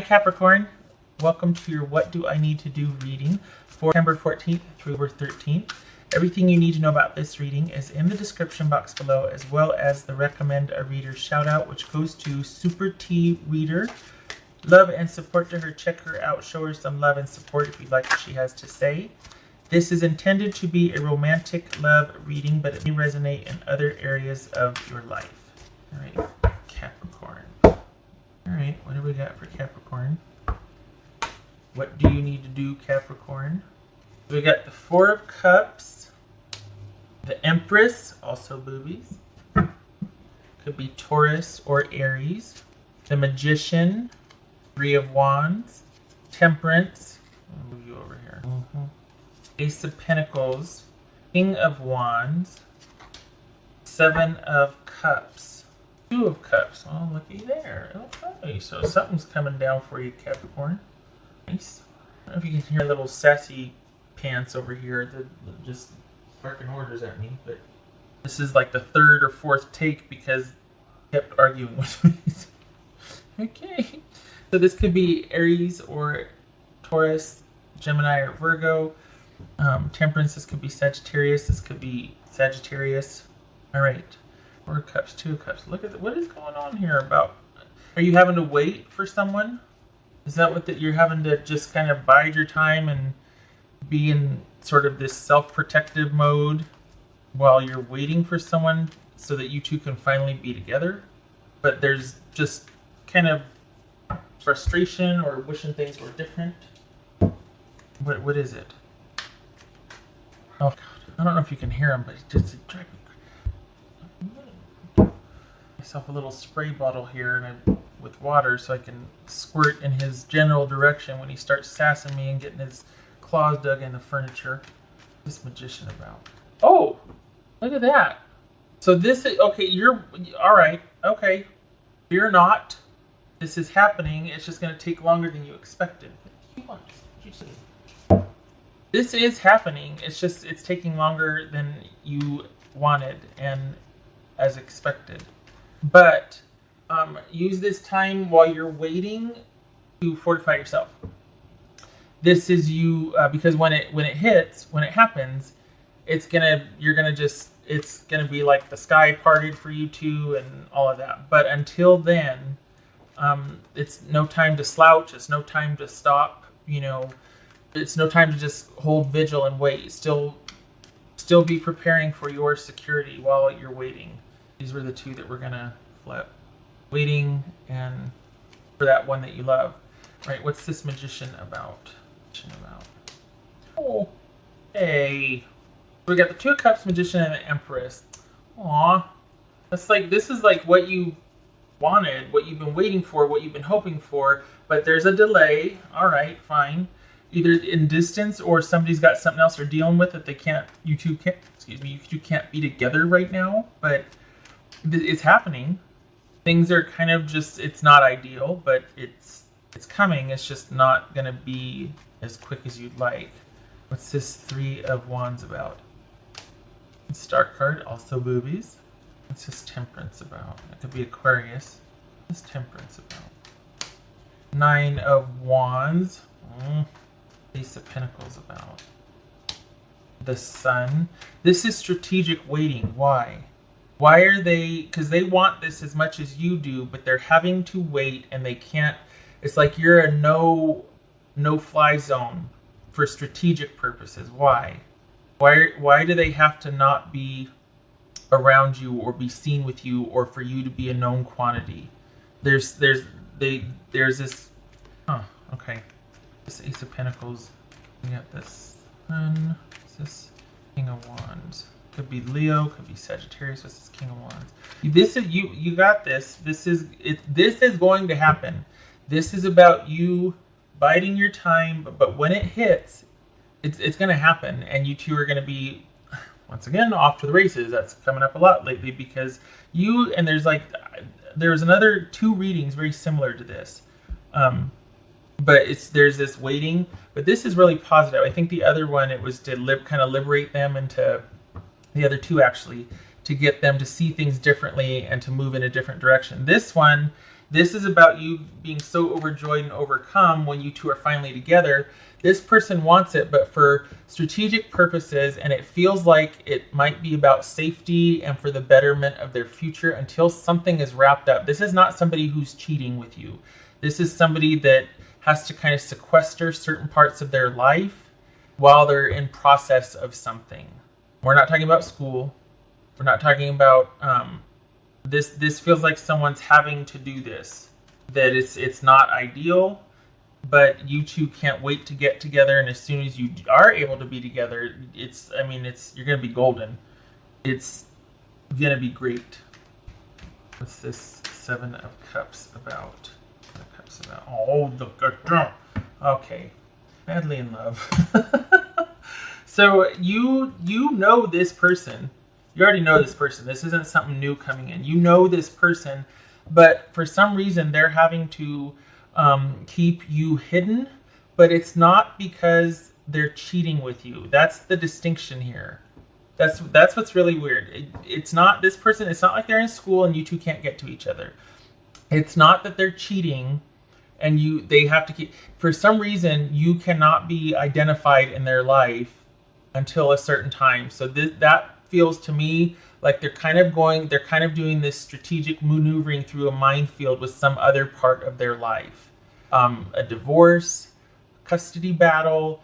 Capricorn, welcome to your What Do I Need to Do reading for September 14th through 13th. Everything you need to know about this reading is in the description box below, as well as the recommend a reader shout out, which goes to Super T Reader. Love and support to her. Check her out. Show her some love and support if you like what she has to say. This is intended to be a romantic love reading, but it may resonate in other areas of your life. All right, Capricorn. All right, what do we got for Capricorn? What do you need to do, Capricorn? We got the Four of Cups, the Empress, also boobies. Could be Taurus or Aries. The Magician, Three of Wands, Temperance. I'll move you over here. Ace of Pentacles, King of Wands, Seven of Cups, Two of Cups. Oh, looky there. Okay, so something's coming down for you, Capricorn. Nice. I don't know if you can hear little sassy pants over here that just barking orders at me, but this is like the third or fourth take because he kept arguing with me. Okay. So this could be Aries or Taurus, Gemini or Virgo. Temperance, this could be Sagittarius, this could be Sagittarius. All right, Four of Cups, Two of Cups. Look at what is going on here about. Are you having to wait for someone? Is that what you're having to just kind of bide your time and be in sort of this self-protective mode while you're waiting for someone so that you two can finally be together? But there's just kind of frustration or wishing things were different. What is it? Oh God, I don't know if you can hear him, but it's just driving me crazy. Myself a little spray bottle here and with water so I can squirt in his general direction when he starts sassing me and getting his claws dug in the furniture. What's this Magician about? Oh, look at that. So this is okay. You're all right. Okay, fear not. This is happening. It's just going to take longer than you expected. This is happening. It's taking longer than you wanted and as expected. But use this time while you're waiting to fortify yourself. This is you because when it happens, it's gonna be like the sky parted for you two and all of that. But until then, it's no time to slouch. It's no time to stop. It's no time to just hold vigil and wait. Still be preparing for your security while you're waiting. These were the two that we're gonna flip. Waiting and for that one that you love. All right, what's this Magician about? Oh, hey. We got the Two of Cups, Magician, and the Empress. Aw. This is like what you wanted, what you've been waiting for, what you've been hoping for, but there's a delay. All right, fine. Either in distance or somebody's got something else they're dealing with that you two can't be together right now, but it's happening. Things are kind of just, it's not ideal, but it's coming. It's just not going to be as quick as you'd like. What's this Three of Wands about? Star card, also boobies. What's this Temperance about? It could be Aquarius. What's Temperance about? Nine of Wands. Ace of Pentacles about. The Sun. This is strategic waiting. Why? Why are they? Because they want this as much as you do, but they're having to wait and they can't. It's like you're a no-fly zone for strategic purposes. Why? Why do they have to not be around you or be seen with you or for you to be a known quantity? There's this. Oh, okay. This Ace of Pentacles. We got this Sun. What's this King of Wands? Could be Leo. Could be Sagittarius. What's this King of Wands? This is you. You got this. This is going to happen. This is about you biding your time. But when it hits, it's going to happen, and you two are going to be once again off to the races. That's coming up a lot lately because you and there's another two readings very similar to this. But there's this waiting, but this is really positive. I think the other one, it was to kind of liberate them into the other two, actually, to get them to see things differently and to move in a different direction. This one This is about you being so overjoyed and overcome when you two are finally together. This person wants it, but for strategic purposes, and it feels like it might be about safety and for the betterment of their future until something is wrapped up. This is not somebody who's cheating with you. This is somebody that has to kind of sequester certain parts of their life while they're in process of something. We're not talking about school. We're not talking about this feels like someone's having to do this. That it's not ideal, but you two can't wait to get together, and as soon as you are able to be together, you're gonna be golden. It's gonna be great. What's this Seven of Cups about? Oh, look at that. Okay. Madly in love. So you know this person. You already know this person. This isn't something new coming in. You know this person, but for some reason they're having to keep you hidden, but it's not because they're cheating with you. That's the distinction here. That's what's really weird. It's not this person. It's not like they're in school and you two can't get to each other. It's not that they're cheating and they have to keep, for some reason you cannot be identified in their life until a certain time. So that feels to me like they're kind of doing this strategic maneuvering through a minefield with some other part of their life. A divorce, custody battle,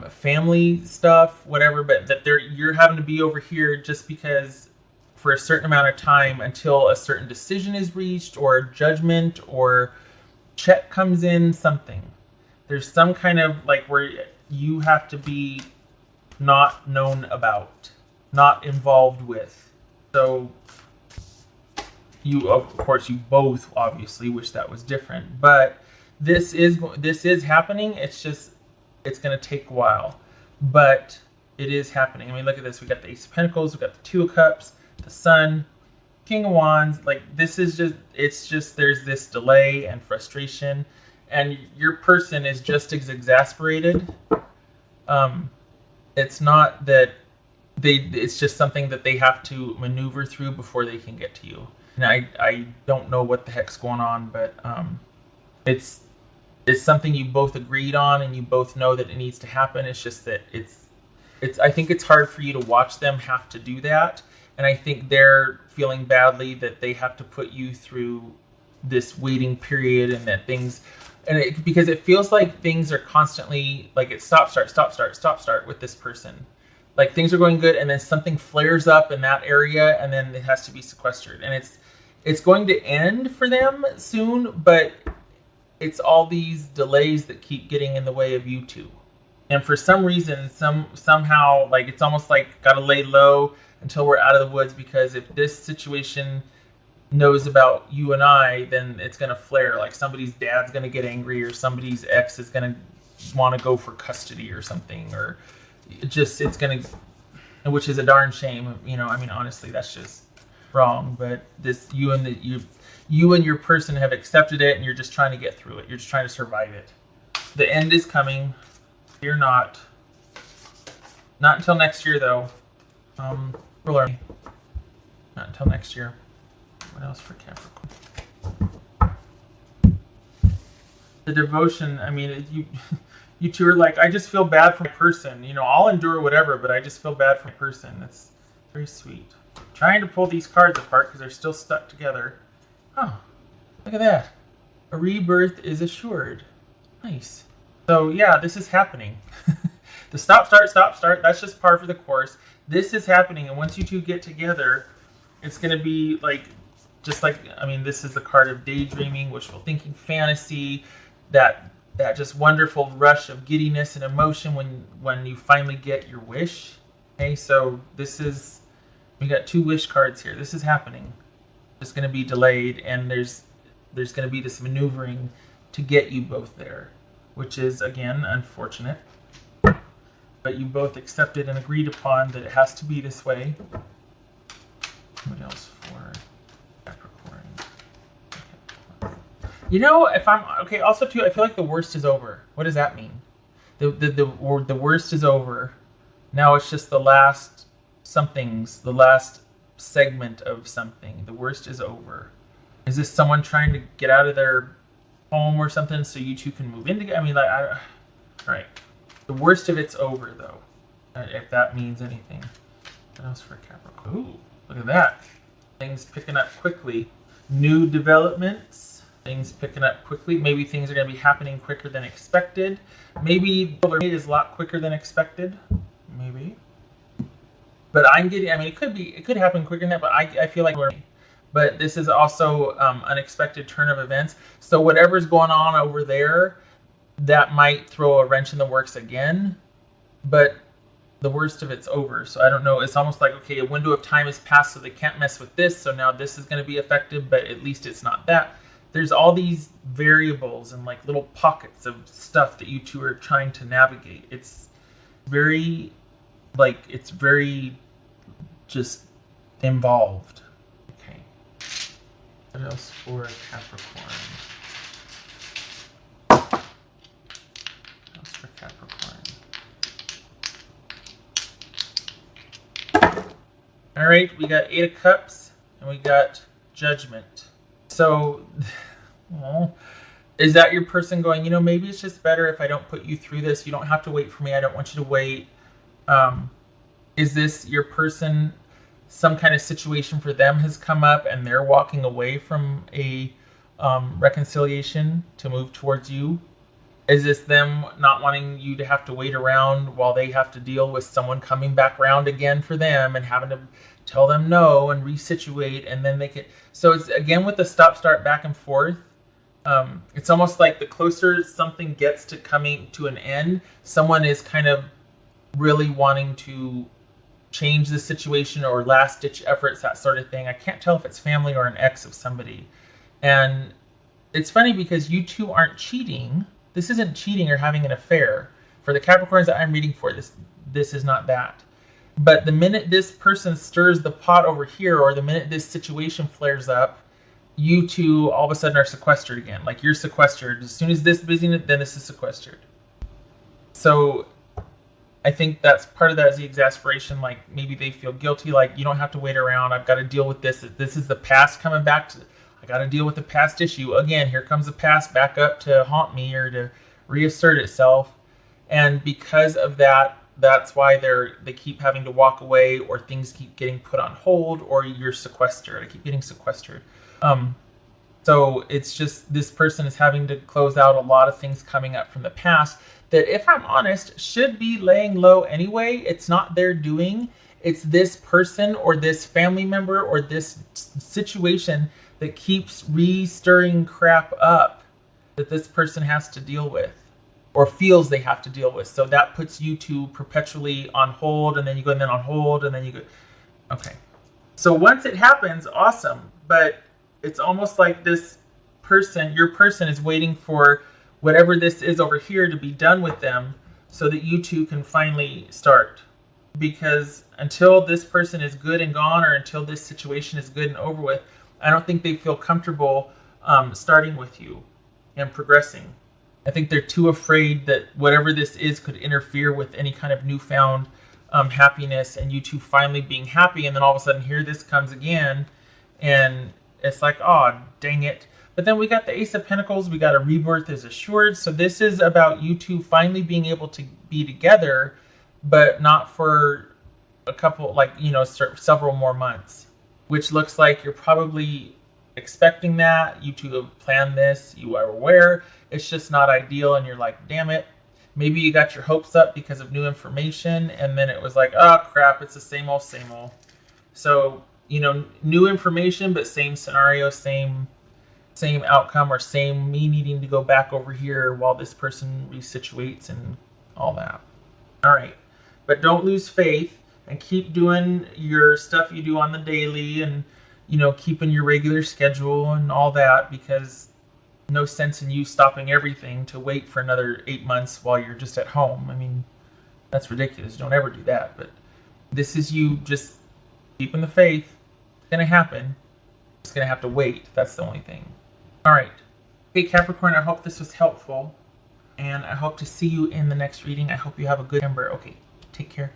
family stuff, whatever, but that you're having to be over here just because for a certain amount of time until a certain decision is reached or judgment or check comes in, something. There's some kind of like where you have to be not known about, not involved with. So you, of course, you both obviously wish that was different, but this is happening. It's just, it's going to take a while, but it is happening. I mean, look at this. We got the Ace of Pentacles, we got the Two of Cups, the Sun, King of Wands. Like this is just, it's just, there's this delay and frustration, and your person is just as exasperated. It's not that it's just something that they have to maneuver through before they can get to you. And I don't know what the heck's going on, but it's something you both agreed on and you both know that it needs to happen. It's just that it's I think it's hard for you to watch them have to do that. And I think they're feeling badly that they have to put you through this waiting period, and that things, because it feels like things are constantly like it's stop, start with this person. Like things are going good and then something flares up in that area and then it has to be sequestered. And it's going to end for them soon, but it's all these delays that keep getting in the way of you two. And for some reason, somehow, like it's almost like gotta lay low until we're out of the woods, because if this situation knows about you and I, then it's gonna flare. Like somebody's dad's gonna get angry, or somebody's ex is gonna want to go for custody or something, or it's gonna, which is a darn shame. You know, I mean, honestly, that's just wrong. But this, you and your person have accepted it, and you're just trying to get through it. You're just trying to survive it. The end is coming. You're not until next year, though. We're learning. Not until next year. What else for Capricorn? The devotion. I mean, you two are like, I just feel bad for my person. You know, I'll endure whatever, but I just feel bad for my person. That's very sweet. Trying to pull these cards apart because they're still stuck together. Oh, look at that. A rebirth is assured. Nice. So yeah, this is happening. The stop, start, that's just par for the course. This is happening, and once you two get together, it's going to be like, just like, I mean, this is the card of daydreaming, wishful thinking, fantasy, that just wonderful rush of giddiness and emotion when you finally get your wish. Okay, so this is, we got two wish cards here. This is happening. It's going to be delayed, and there's going to be this maneuvering to get you both there, which is, again, unfortunate. But you both accepted and agreed upon that it has to be this way. What else for Capricorn? You know, if I'm okay, also too, I feel like the worst is over. What does that mean? The worst is over. Now it's just the last segment of something. The worst is over. Is this someone trying to get out of their home or something so you two can move in together? I mean, like, all right. The worst of it's over, though, if that means anything. What else for Capricorn? Ooh, look at that. Things picking up quickly. New developments. Things picking up quickly. Maybe things are going to be happening quicker than expected. Maybe it is a lot quicker than expected. Maybe. But I'm getting, I mean, it could happen quicker than that, but I feel like but this is also unexpected turn of events. So whatever's going on over there, that might throw a wrench in the works again. But the worst of it's over. So I don't know. It's almost like, okay, a window of time has passed, so they can't mess with this. So now this is going to be affected, but at least it's not that. There's all these variables and like little pockets of stuff that you two are trying to navigate. It's very just involved. Okay. What else for Capricorn? What else for Capricorn? All right, we got 8 of Cups and we got Judgment. So, well, is that your person going, you know, maybe it's just better if I don't put you through this. You don't have to wait for me. I don't want you to wait. Is this your person, some kind of situation for them has come up and they're walking away from a reconciliation to move towards you? Is this them not wanting you to have to wait around while they have to deal with someone coming back around again for them and having to tell them no and resituate, and then they can... So it's again with the stop-start back and forth. It's almost like the closer something gets to coming to an end, someone is kind of really wanting to change the situation or last-ditch efforts, that sort of thing. I can't tell if it's family or an ex of somebody. And it's funny because you two aren't cheating. This isn't cheating or having an affair. For the Capricorns that I'm reading for, this is not that. But the minute this person stirs the pot over here, or the minute this situation flares up, you two all of a sudden are sequestered again. Like you're sequestered. As soon as this busyness, then this is sequestered. So I think that's part of that is the exasperation. Like maybe they feel guilty. Like you don't have to wait around. I've got to deal with this. This is the past coming back to... I got to deal with the past issue. Again, here comes the past back up to haunt me or to reassert itself. And because of that, that's why they keep having to walk away, or things keep getting put on hold, or you're sequestered. I keep getting sequestered. So it's just this person is having to close out a lot of things coming up from the past that, if I'm honest, should be laying low anyway. It's not their doing. It's this person or this family member or this situation that keeps re-stirring crap up that this person has to deal with or feels they have to deal with. So that puts you two perpetually on hold, and then you go, and then on hold, and then you go. Okay. So once it happens, awesome. But it's almost like this person, your person, is waiting for whatever this is over here to be done with them so that you two can finally start. Because until this person is good and gone, or until this situation is good and over with, I don't think they feel comfortable starting with you and progressing. I think they're too afraid that whatever this is could interfere with any kind of newfound happiness and you two finally being happy. And then all of a sudden here this comes again, and it's like, oh, dang it. But then we got the Ace of Pentacles. We got a rebirth is assured. So this is about you two finally being able to be together, but not for a couple, like, you know, several more months. Which looks like you're probably expecting that. You two have planned this. You are aware. It's just not ideal. And you're like, damn it. Maybe you got your hopes up because of new information. And then it was like, oh, crap. It's the same old, same old. So, you know, new information, but same scenario, same outcome, or same me needing to go back over here while this person resituates and all that. All right. But don't lose faith. And keep doing your stuff you do on the daily, and, you know, keeping your regular schedule and all that, because no sense in you stopping everything to wait for another 8 months while you're just at home. I mean, that's ridiculous. Don't ever do that. But this is you just keeping the faith. It's going to happen. It's going to have to wait. That's the only thing. All right. Hey, Capricorn, I hope this was helpful. And I hope to see you in the next reading. I hope you have a good December. Okay, take care.